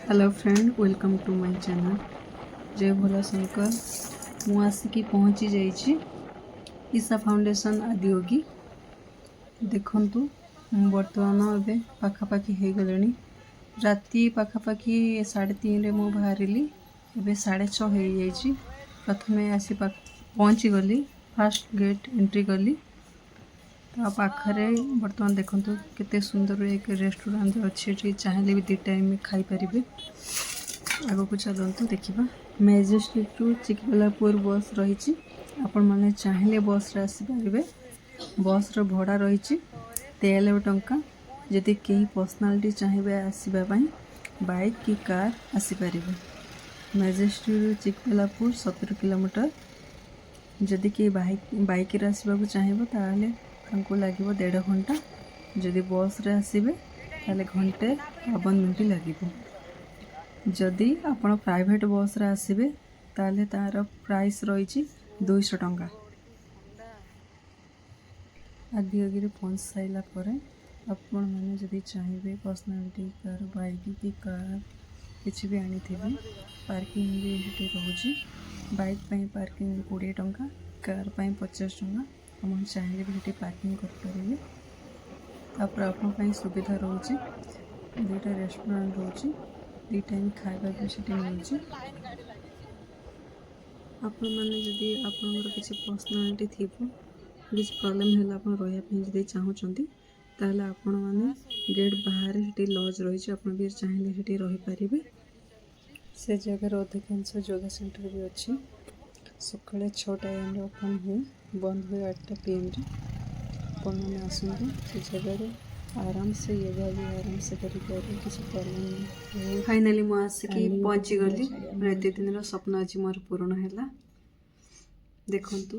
Hello friend, welcome to my channel Jai Bhola Shankar. मु आसिकी पहुँची जाइए ईशा फाउंडेशन आदियोगी। देखंतु बर्तमान एवं पाखापाखि हो गले राति पाखापाखि 3:30 मु बाहर एवं 6:30 हो जाइए। प्रथमे आसी पहुँची गली, फास्ट गेट एंट्री कली। पाखरे बर्तमान देखंतु केते सुंदर एक रेस्टोरेंट अच्छी, चाहिए भी 2 टाइम खाई पारिबे। आगो को चलतु देखा। मेजेस्टिक टू चिकबल्लापुर बस रही। आपण मैंने चाहिए बस रे आसीपारे। बस रो भड़ा रही 93 टंका। जदि कहीं पर्सनालिटी चाहिए आसवाई बाइक कि कार आसीपारे। Majestic Chikballapur 17 kilometre. जदि कि बाइक रे आसवाक चाहिए तांको लगे 1.5 घंटा। जदि बस रे आसीबे ताले घंटे 52 मिनट लगे। जदि आपण प्राइवेट बस रे आसीबे ताले तार प्राइस रही 200 टंका। आदियोगी रे पहुँच साइला परे आपण मैंने जदि चाहिए पर्सनालिटी कार बाइक कि कार किसी भी आनी थे, पार्किंग भी ये रोचे। बाइक पाई पार्किंग 20 टंका, कार पाई 50 टंका। आप चाहिए भी ये पार्किंग करेंगे। तापर आपण सुविधा रोचे। 2टा रेस्टोरेंट रोचे, 2 टाइम खाଇବା भी सेठी मिलुची। आपण माने जदि आपनकर किसी पर्सनालिटी थिबो, किसी प्रॉब्लम है आप रही चाहूँगी ताहले आपण माने गेट बाहर सेठी लॉज रही। आप भी चाहिए सेठी रही पारिबे। से जगह अधिकांश योगा सेंटर भी अच्छी। सकाଳେ 6टा AM ओपन हुए, बंद हुए 8टा PM रे। मैंने आसतु से जगह आराम से योगा भी आराम से करें, किसी प्रॉब्लम नहीं। फाइनाली मु आसिकी पहुँची गली। एत दिन स्वप्न आज मोर पूर्ण है। देखंतु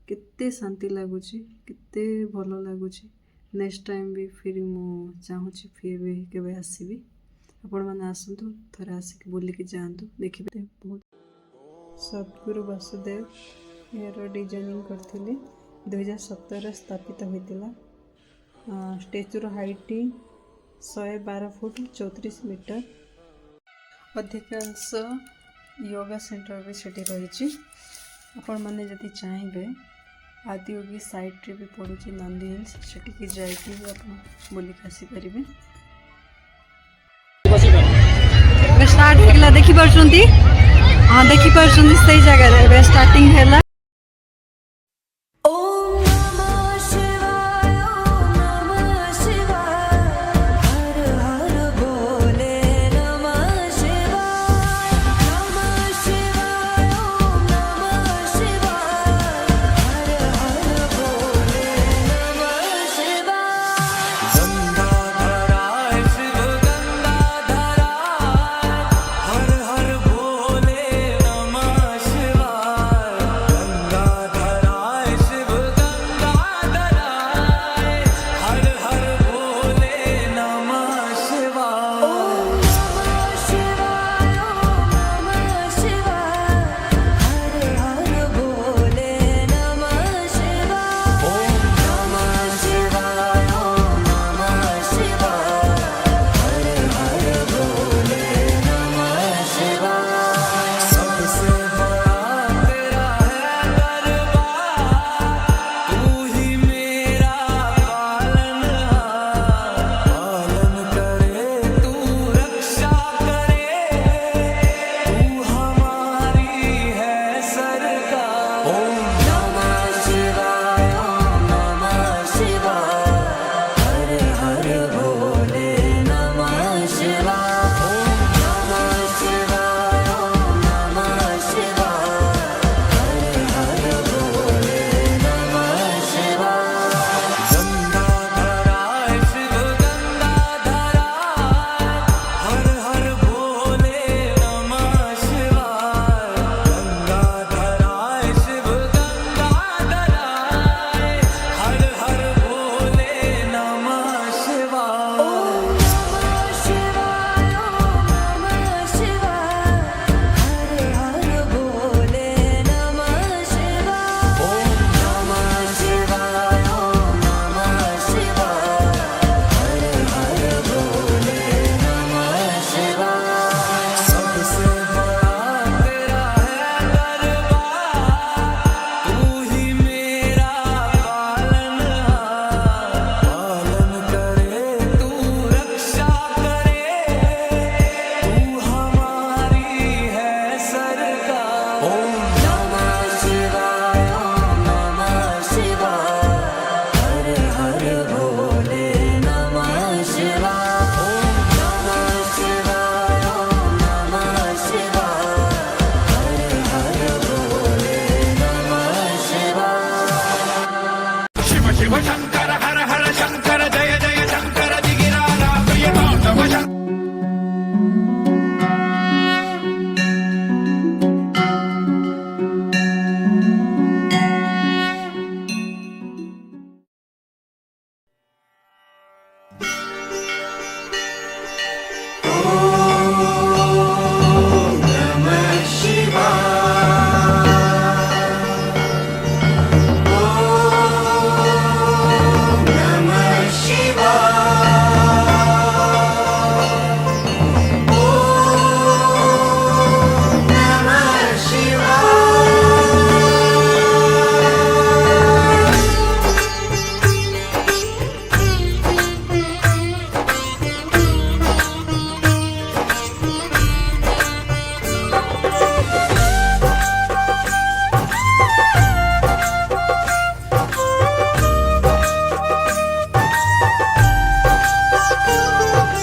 केते शांति लगुच, केते भल लगुच। नेक्स्ट टाइम भी फिर मु चाहूँगी फिर भी केवे आसबि। आपण मैंने आसतु थोड़े आसिक बुलिकी जातु, देखिए। बहुत सद्गुरु वासुदेव यार डिजाइनिंग करथिले। 2017 स्थापित होता। स्टेचुर हाइट 112 फुट 34 मीटर। अधिकांश योगा सेंटर भी सेठी रही। आपण मैंने जदि चाहिए आदियोगी साइट रे भी पड़ुची नंदी हिल्स, सेठी जाइए बुलिक आसीपारे। स्टार्ट होगा देखिपे। हाँ देखिपे से जगह स्टार्टिंग है।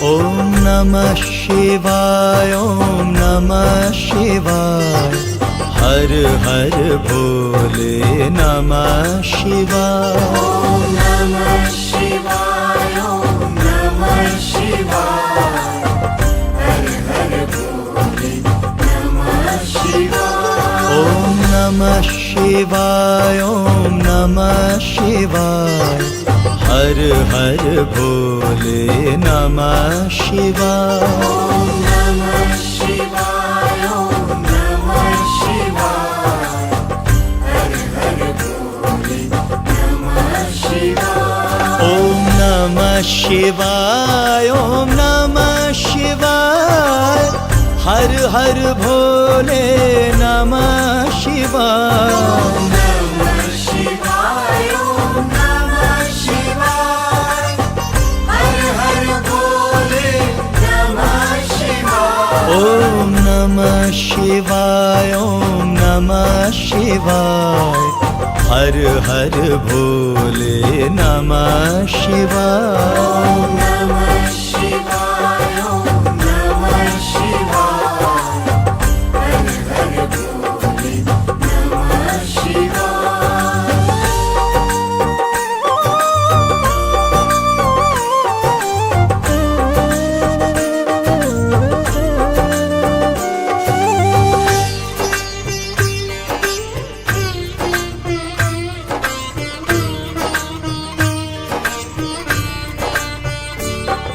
ॐ नमः शिवाय ॐ नमः शिवाय हर हर भोले नमः शिवाय ॐ नमः शिवाय ॐ नमः शिवाय हर हर भोले नमः शिवाय ॐ नमः शिवाय ॐ नमः शिवाय हर हर भोले नमः शिवाय ॐ नमः शिवाय ॐ नमः शिवाय हर हर भोले नमः शिवाय ॐ नमः शिवाय ॐ नमः शिवाय हर हर भोले नमः शिवाय नमः शिवाय ॐ नमः शिवाय हर हर भोले नमः शिवाय ॐ नमः शिवाय ॐ नमः शिवाय हर हर भोले नमः शिवाय ॐ नमः शिवाय ॐ नमः शिवाय हर हर भोले नमः शिवाय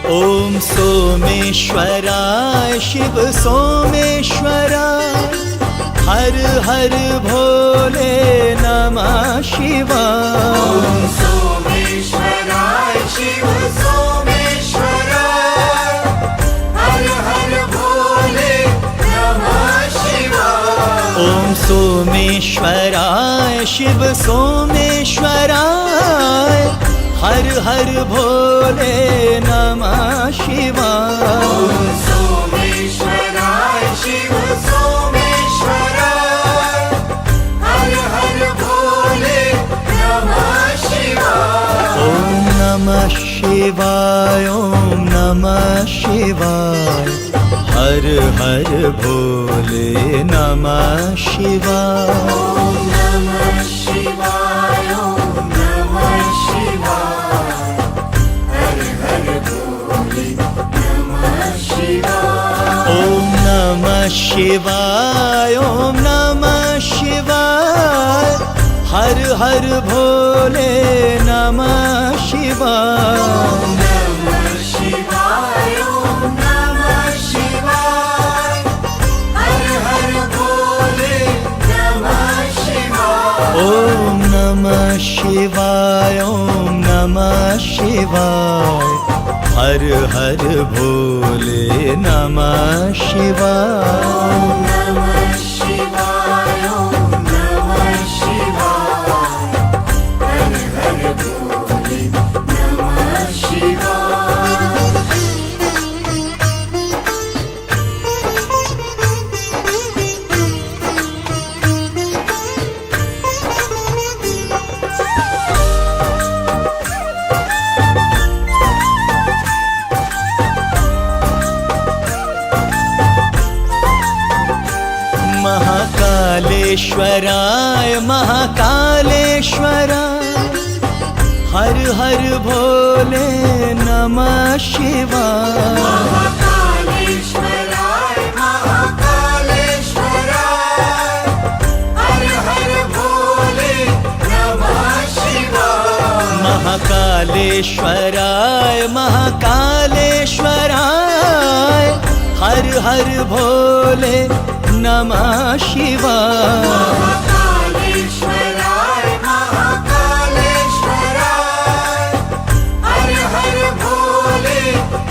ॐ सोमेश्वराय शिव सोमेश्वराय हर हर भोले नमः शिवाय ॐ सोमेश्वराय शिव सोमेश्वराय हर हर भोले नमः शिवाय ॐ सोमेश्वराय शिव सोमेश्वराय हर हर भोले नमः शिवाय ॐ सोमेश्वराय शिव सोमेश्वराय हर हर भोले नमः शिवाय ॐ नमः शिवाय ॐ नमः शिवाय हर हर भोले नमः शिवाय ॐ नमः शिवाय ॐ नमः शिवाय हर हर भोले नमः शिवाय ॐ नमः शिवाय ॐ नमः शिवाय हर हर भोले नमः शिवाय नमः शिवाय ॐ नमः शिवाय हर हर भोले नमः शिवाय ॐ नमः शिवाय ॐ नमः शिवाय हर हर भोले नमः शिवाय नमः शिवाय ॐ नमः शिवाय हर हर भोले नमः शिवाय महाकालेश्वराय महाकालेश्वराय हर हर भोले नमः शिवाय महाकालेश्वराय महाकालेश्वराय हर हर भोले नमः शिवाय महाकालेश्वराय महाकालेश्वराय हर हर भोले नमः शिवाय महाकालेश्वराय महाकालेश्वराय हर हर भोले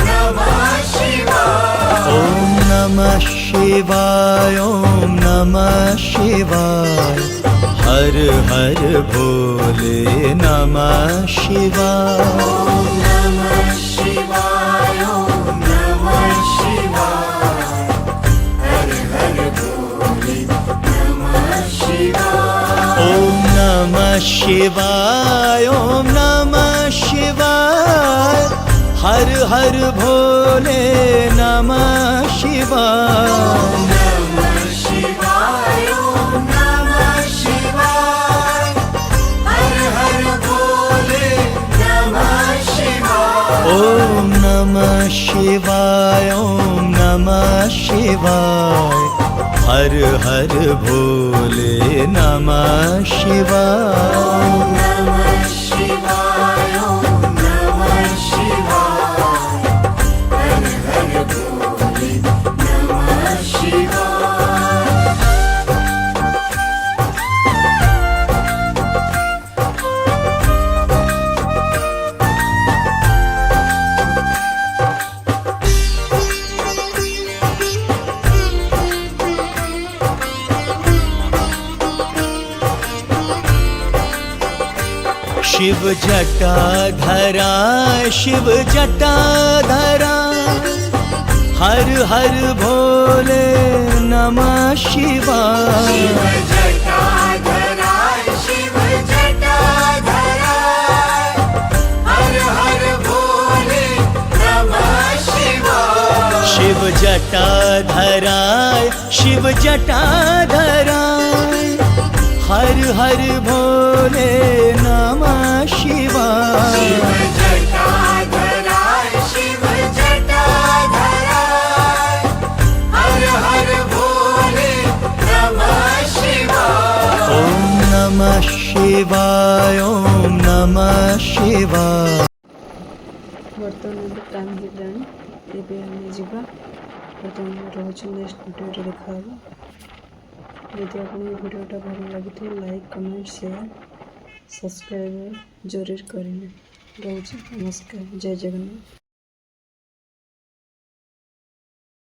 नमः शिवाय ओम नमः शिवाय ओम नमः शिवाय हर हर भोले नमः शिवाय ओम नमः शिवाय ओम नमः शिवाय हर हर भोले नमः शिवाय ओम नमः शिवाय ओम नमः शिवाय हर हर भोले नमः शिवाय नमः शिवाय ओम नमः शिवाय हर हर भोले नमः शिवाय ओम नमः शिवाय ओम नमः शिवाय हर हर भोले नमः शिवाय ओम नमः शिवाय ओम नमः शिवाय हर हर भोले नमः शिवाय शिव जटाधरा शिव जटाधरा हर हर भोले नमः शिवाय शिव जटाधराय शिव जटाधराय हर हर भोले नमः शिवाय शिव जटाधराय शिव जटाधराय हर हर भोले नमः शिवाय शिव जटाधराय शिव जटाधराय हर हर भोले नमः शिवाय ओम नमः शिवाय ओम नमः शिवाय ବର୍ତ୍ତମାନ ଏବେ ଟାଇମ୍ ହେଇଗଲାଣି ଏବେ ଆମେ ଯିବା ବର୍ତ୍ତମାନ ରହୁଛି ନେକ୍ସଟ ଭିଡ଼ିଓରେ ଦେଖା ହେବ ଯଦି ଆପଣଙ୍କୁ ଭିଡ଼ିଓଟା ଭଲ ଲାଗିଥିବ ଲାଇକ୍ କମେଣ୍ଟ ସେୟାର ସବସ୍କ୍ରାଇବ୍ ଜରୁର କରିବେ ରହୁଛି ନମସ୍କାର ଜୟ ଜଗନ୍ନାଥ।